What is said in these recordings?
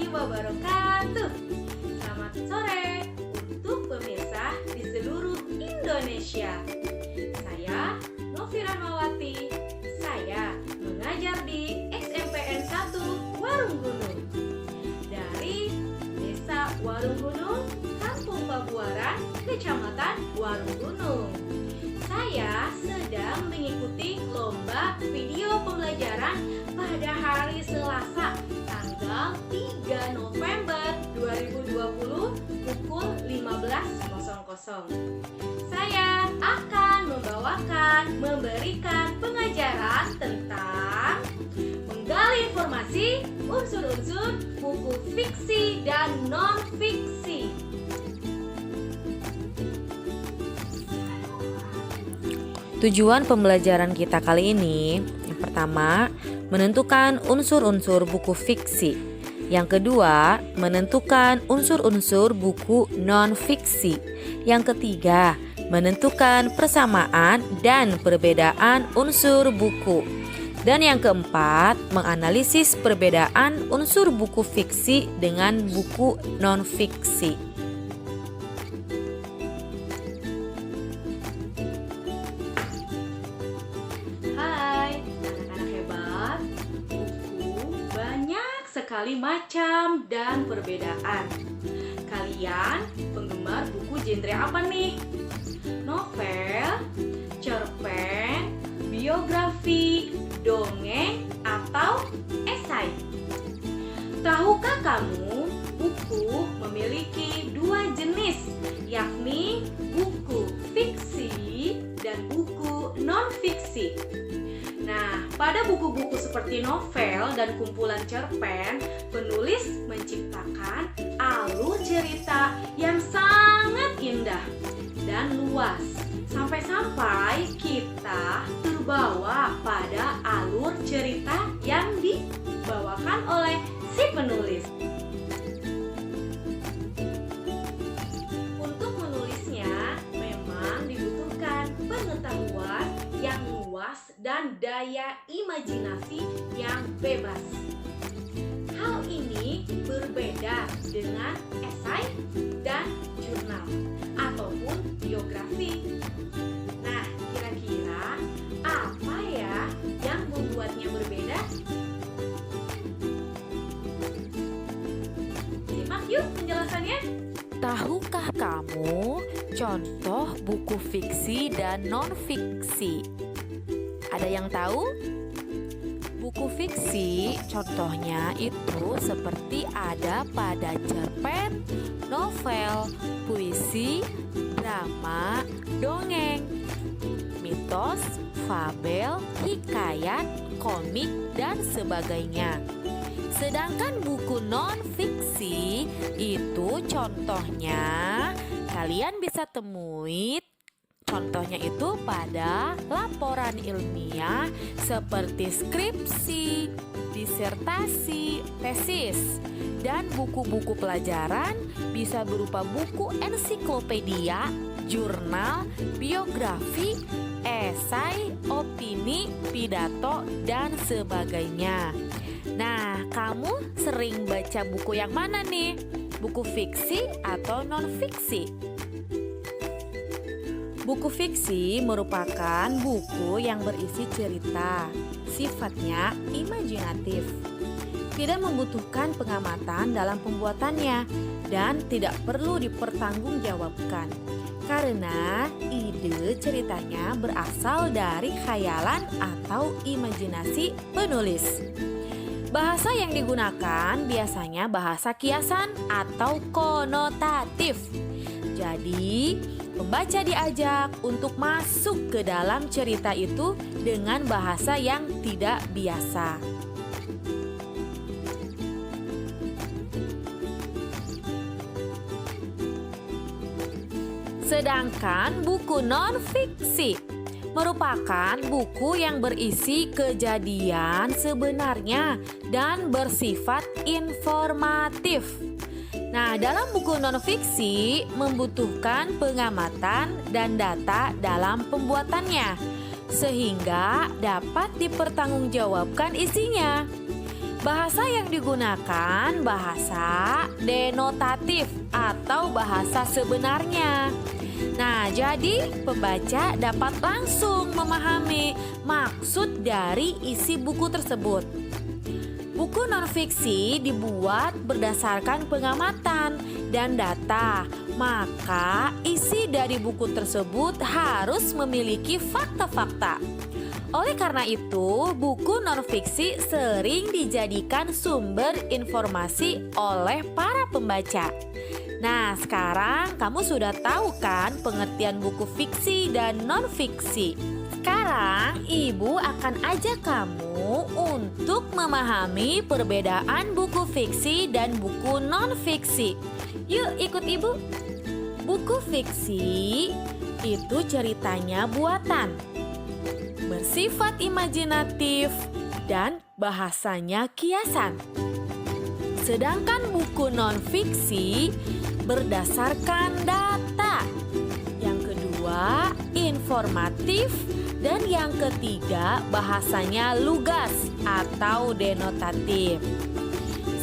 wabarakatuh. Selamat sore untuk pemirsa di seluruh Indonesia. Saya Novi Rahmawati. Saya mengajar di SMPN 1 Warung Gunung. Dari Desa Warung Gunung, Kampung Pabuaran, Kecamatan Warung Gunung. Saya sedang mengikuti lomba video pembelajaran pada hari Selasa, tanggal 3 November 2020 pukul 15.00. Saya akan memberikan pengajaran tentang menggali informasi, unsur-unsur buku fiksi dan non-fiksi. Tujuan pembelajaran kita kali ini, yang pertama, menentukan unsur-unsur buku fiksi. Yang kedua, menentukan unsur-unsur buku non-fiksi. Yang ketiga, menentukan persamaan dan perbedaan unsur buku. Dan yang keempat, menganalisis perbedaan unsur buku fiksi dengan buku non-fiksi. Sekali macam dan perbedaan. Kalian penggemar buku genre apa nih? Novel, cerpen, biografi, dongeng, atau esai? Tahukah kamu buku memiliki dua jenis, yakni buku fiksi dan buku non-fiksi? Nah, pada buku-buku seperti novel dan kumpulan cerpen, penulis menciptakan alur cerita yang sangat indah dan luas. Sampai-sampai kita terbawa pada alur cerita yang dibawakan oleh si penulis. Untuk menulisnya, memang dibutuhkan pengetahuan yang luas dan daya imajinasi yang bebas. Hal ini berbeda dengan esai dan jurnal ataupun biografi. Nah, kira-kira apa ya yang membuatnya berbeda? Simak yuk penjelasannya. Tahukah kamu contoh buku fiksi dan non-fiksi? Ada yang tahu? Buku fiksi contohnya itu seperti ada pada cerpen, novel, puisi, drama, dongeng, mitos, fabel, hikayat, komik, dan sebagainya. Sedangkan buku non-fiksi itu contohnya kalian bisa temui contohnya itu pada laporan ilmiah seperti skripsi, disertasi, tesis, dan buku-buku pelajaran bisa berupa buku ensiklopedia, jurnal, biografi, esai, opini, pidato, dan sebagainya. Nah, kamu sering baca buku yang mana nih? Buku fiksi atau non-fiksi? Buku fiksi merupakan buku yang berisi cerita, sifatnya imajinatif, tidak membutuhkan pengamatan dalam pembuatannya, dan tidak perlu dipertanggungjawabkan, karena ide ceritanya berasal dari khayalan atau imajinasi penulis. Bahasa yang digunakan biasanya bahasa kiasan atau konotatif. Jadi, pembaca diajak untuk masuk ke dalam cerita itu dengan bahasa yang tidak biasa. Sedangkan buku non-fiksi merupakan buku yang berisi kejadian sebenarnya dan bersifat informatif. Nah, dalam buku non-fiksi membutuhkan pengamatan dan data dalam pembuatannya, sehingga dapat dipertanggungjawabkan isinya. Bahasa yang digunakan bahasa denotatif atau bahasa sebenarnya. Nah, jadi pembaca dapat langsung memahami maksud dari isi buku tersebut. Buku nonfiksi dibuat berdasarkan pengamatan dan data, maka isi dari buku tersebut harus memiliki fakta-fakta. Oleh karena itu, buku nonfiksi sering dijadikan sumber informasi oleh para pembaca. Nah, sekarang kamu sudah tahu kan pengertian buku fiksi dan nonfiksi. Sekarang, Ibu akan ajak kamu untuk memahami perbedaan buku fiksi dan buku nonfiksi. Yuk, ikut Ibu. Buku fiksi itu ceritanya buatan, bersifat imajinatif, dan bahasanya kiasan. Sedangkan buku nonfiksi berdasarkan data. Yang kedua, informatif, dan yang ketiga bahasanya lugas atau denotatif.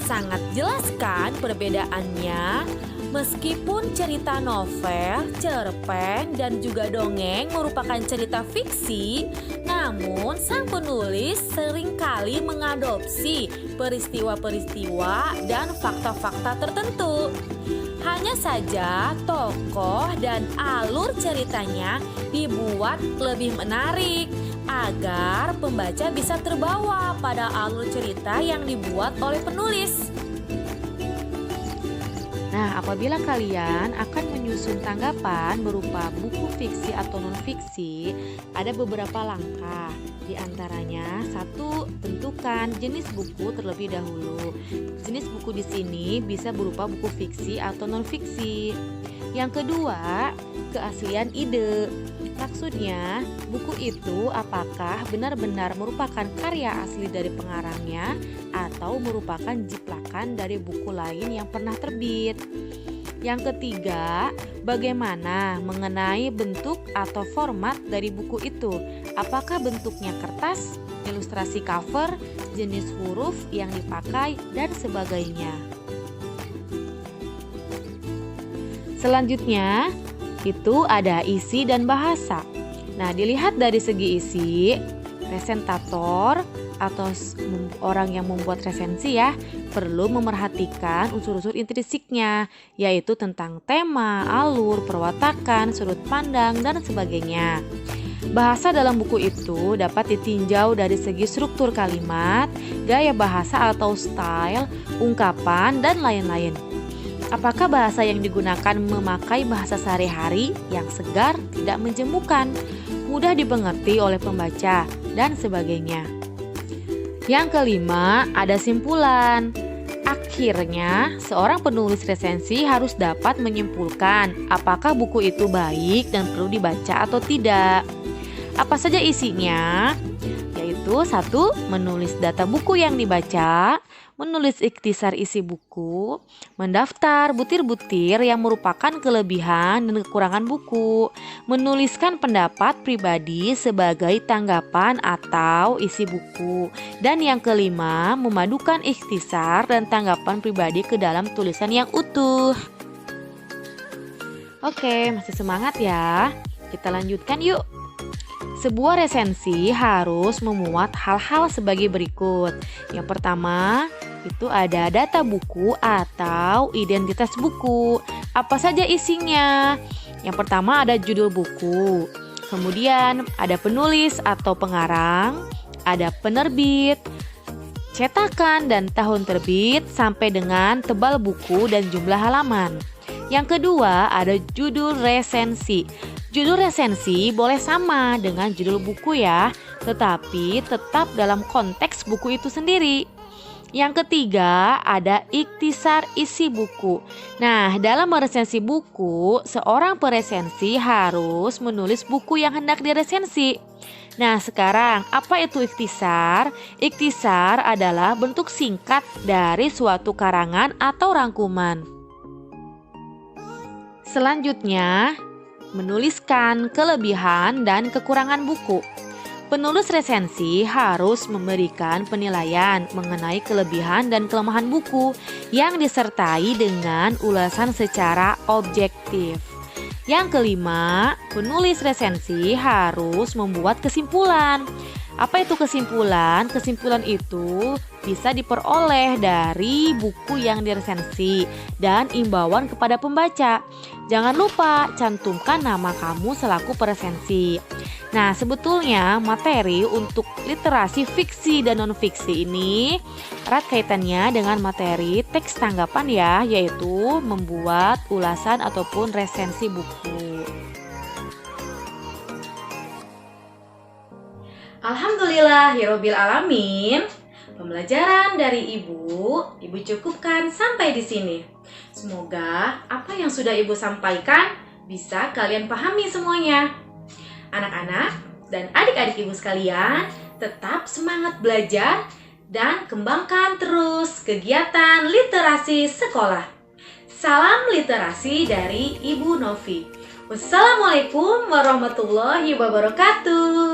Sangat jelas kan perbedaannya? Meskipun cerita novel, cerpen, dan juga dongeng merupakan cerita fiksi, namun sang penulis seringkali mengadopsi peristiwa-peristiwa dan fakta-fakta tertentu. Hanya saja tokoh dan alur ceritanya dibuat lebih menarik agar pembaca bisa terbawa pada alur cerita yang dibuat oleh penulis. Nah, apabila kalian akan menyusun tanggapan berupa buku fiksi atau non-fiksi, ada beberapa langkah. Di antaranya, 1. Tentukan jenis buku terlebih dahulu. Jenis buku di sini bisa berupa buku fiksi atau non-fiksi. Yang kedua, keaslian ide. Maksudnya, buku itu apakah benar-benar merupakan karya asli dari pengarangnya atau merupakan jiplakan dari buku lain yang pernah terbit. Yang ketiga, bagaimana mengenai bentuk atau format dari buku itu? Apakah bentuknya kertas, ilustrasi cover, jenis huruf yang dipakai, dan sebagainya. Selanjutnya, itu ada isi dan bahasa. Nah, dilihat dari segi isi, presentator atau orang yang membuat resensi ya, perlu memerhatikan unsur-unsur intrinsiknya, yaitu tentang tema, alur, perwatakan, sudut pandang, dan sebagainya. Bahasa dalam buku itu dapat ditinjau dari segi struktur kalimat, gaya bahasa atau style, ungkapan, dan lain-lain. Apakah bahasa yang digunakan memakai bahasa sehari-hari yang segar, tidak menjemukan, mudah dimengerti oleh pembaca, dan sebagainya. Yang kelima, ada simpulan. Akhirnya, seorang penulis resensi harus dapat menyimpulkan apakah buku itu baik dan perlu dibaca atau tidak. Apa saja isinya? Yaitu 1. Menulis data buku yang dibaca, menulis ikhtisar isi buku, mendaftar butir-butir yang merupakan kelebihan dan kekurangan buku, menuliskan pendapat pribadi sebagai tanggapan atau isi buku, dan yang kelima, memadukan ikhtisar dan tanggapan pribadi ke dalam tulisan yang utuh. Oke, masih semangat ya? Kita lanjutkan yuk. Sebuah resensi harus memuat hal-hal sebagai berikut. Yang pertama, itu ada data buku atau identitas buku. Apa saja isinya? Yang pertama ada judul buku. Kemudian ada penulis atau pengarang, ada penerbit, cetakan dan tahun terbit sampai dengan tebal buku dan jumlah halaman. Yang kedua ada judul resensi. Judul resensi boleh sama dengan judul buku ya, tetapi tetap dalam konteks buku itu sendiri. Yang ketiga ada ikhtisar isi buku. Nah, dalam meresensi buku, seorang peresensi harus menulis buku yang hendak diresensi. Nah, sekarang apa itu ikhtisar? Ikhtisar adalah bentuk singkat dari suatu karangan atau rangkuman. Selanjutnya, menuliskan kelebihan dan kekurangan buku. Penulis resensi harus memberikan penilaian mengenai kelebihan dan kelemahan buku yang disertai dengan ulasan secara objektif. Yang kelima, penulis resensi harus membuat kesimpulan. Apa itu kesimpulan? Kesimpulan itu bisa diperoleh dari buku yang diresensi dan imbauan kepada pembaca. Jangan lupa cantumkan nama kamu selaku peresensi. Nah, sebetulnya materi untuk literasi fiksi dan non-fiksi ini erat kaitannya dengan materi teks tanggapan ya, yaitu membuat ulasan ataupun resensi buku. Alhamdulillahirobbil alamin. Pembelajaran dari Ibu cukupkan sampai di sini. Semoga apa yang sudah Ibu sampaikan bisa kalian pahami semuanya. Anak-anak dan adik-adik Ibu sekalian, tetap semangat belajar dan kembangkan terus kegiatan literasi sekolah. Salam literasi dari Ibu Novi. Wassalamualaikum warahmatullahi wabarakatuh.